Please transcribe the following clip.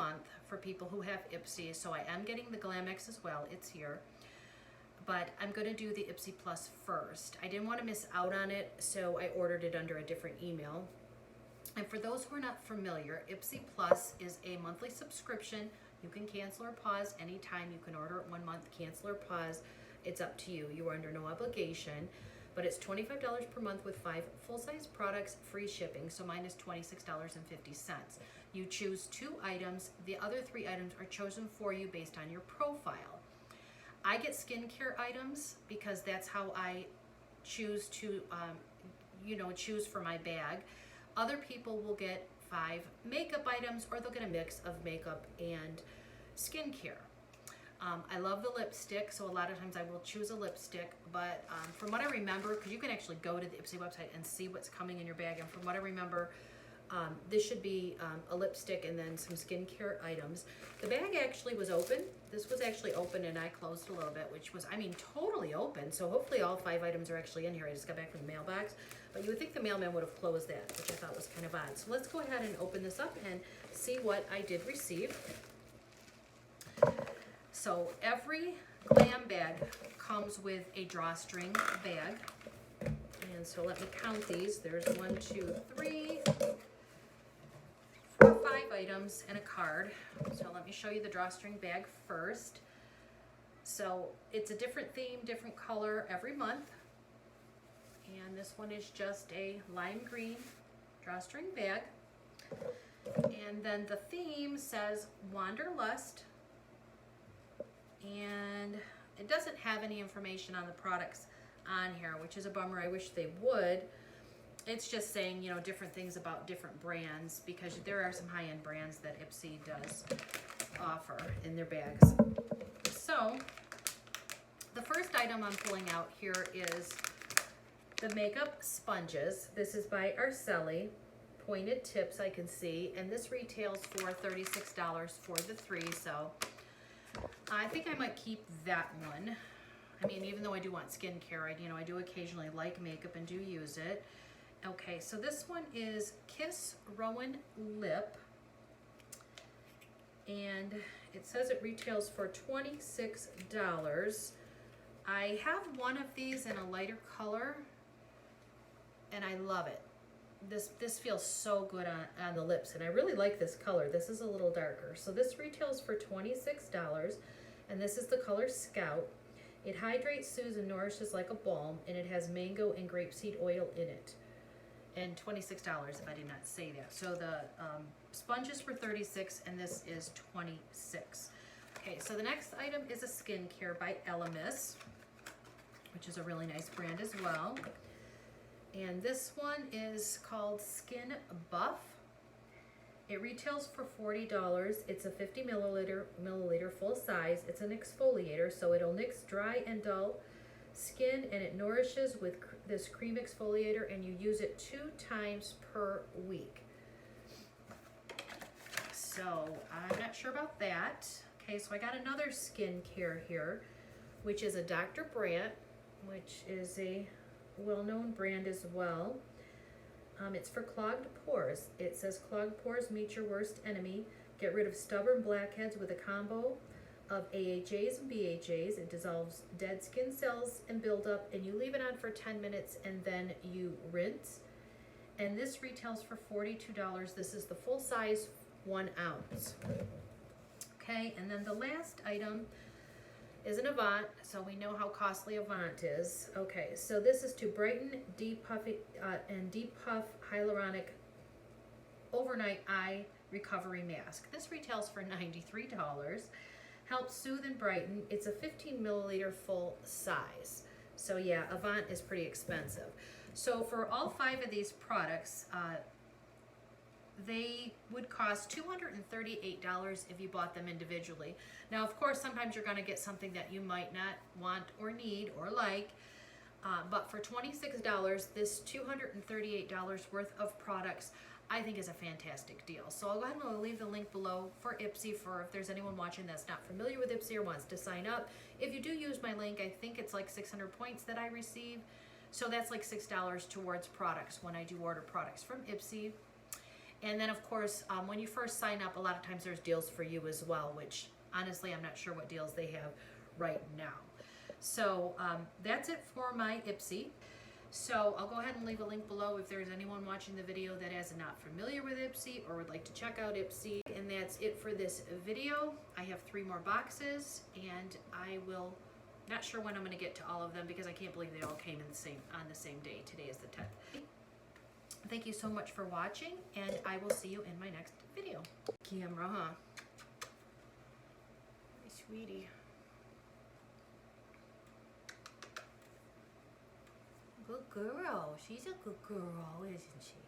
month for people who have Ipsy. So I am getting the Glamex as well. It's here. But I'm going to do the Ipsy Plus first. I didn't want to miss out on it, so I ordered it under a different email. And for those who are not familiar, Ipsy Plus is a monthly subscription. You can cancel or pause anytime. You can order it 1 month, cancel or pause. It's up to you. You are under no obligation. But it's $25 per month with 5 full-size products, free shipping. So mine is $26.50. You choose 2 items. The other 3 items are chosen for you based on your profile. I get skincare items because that's how I choose to, choose for my bag. Other people will get 5 makeup items, or they'll get a mix of makeup and skincare. I love the lipstick, so a lot of times I will choose a lipstick, but from what I remember, because you can actually go to the Ipsy website and see what's coming in your bag, and from what I remember, this should be a lipstick and then some skincare items. The bag actually was open. This was actually open and I closed a little bit, which was, totally open. So hopefully all 5 items are actually in here. I just got back from the mailbox. But you would think the mailman would have closed that, which I thought was kind of odd. So let's go ahead and open this up and see what I did receive. So every glam bag comes with a drawstring bag. And so let me count these. There's 1, 2, 3, 4, 5 items and a card. So let me show you the drawstring bag first. So it's a different theme, different color every month. And this one is just a lime green drawstring bag. And then the theme says Wanderlust. And it doesn't have any information on the products on here, which is a bummer. I wish they would. It's just saying, different things about different brands, because there are some high-end brands that Ipsy does offer in their bags. So the first item I'm pulling out here is the makeup sponges. This is by Arceli, pointed tips I can see, and this retails for $36 for the 3, so I think I might keep that one. Even though I do want skincare, I do occasionally like makeup and do use it. Okay, so this one is Kiss Rowan Lip, and it says it retails for $26. I have one of these in a lighter color, and I love it. This feels so good on the lips, and I really like this color. This is a little darker. So this retails for $26, and this is the color Scout. It hydrates, soothes, and nourishes like a balm, and it has mango and grapeseed oil in it. And $26 if I did not say that. So the sponges were $36, and this is $26. Okay, so the next item is a skincare by Elemis, which is a really nice brand as well. And this one is called Skin Buff. It retails for $40. It's a 50 milliliter full size. It's an exfoliator, so it'll nix dry and dull skin, and it nourishes with this cream exfoliator, and you use it 2 times per week. So I'm not sure about that. Okay, so I got another skincare here, which is a Dr. Brandt, which is a well-known brand as well. It's for clogged pores. It says clogged pores, meet your worst enemy. Get rid of stubborn blackheads with a combo of AHAs and BHAs. It dissolves dead skin cells and buildup, and you leave it on for 10 minutes and then you rinse. And this retails for $42. This is the full size 1 ounce. Okay, and then the last item is an Avon, so we know how costly Avon is. Okay, so this is to brighten, depuff hyaluronic overnight eye recovery mask. This retails for $93. Helps soothe and brighten. It's a 15 milliliter full size. So yeah, Avon is pretty expensive. So for all 5 of these products, they would cost $238 if you bought them individually. Now, of course, sometimes you're going to get something that you might not want or need or like, but for $26, this $238 worth of products, I think is a fantastic deal. So I'll go ahead and I'll leave the link below for Ipsy for if there's anyone watching that's not familiar with Ipsy or wants to sign up. If you do use my link, I think it's like 600 points that I receive. So that's like $6 towards products when I do order products from Ipsy. And then of course, when you first sign up, a lot of times there's deals for you as well, which honestly, I'm not sure what deals they have right now. So that's it for my Ipsy. So I'll go ahead and leave a link below if there's anyone watching the video that is not familiar with Ipsy or would like to check out Ipsy. And that's it for this video. I have 3 more boxes, and I will, not sure when I'm going to get to all of them because I can't believe they all came in on the same day. Today is the 10th. Thank you so much for watching, and I will see you in my next video. Camera, huh? My sweetie. Good girl. She's a good girl, isn't she?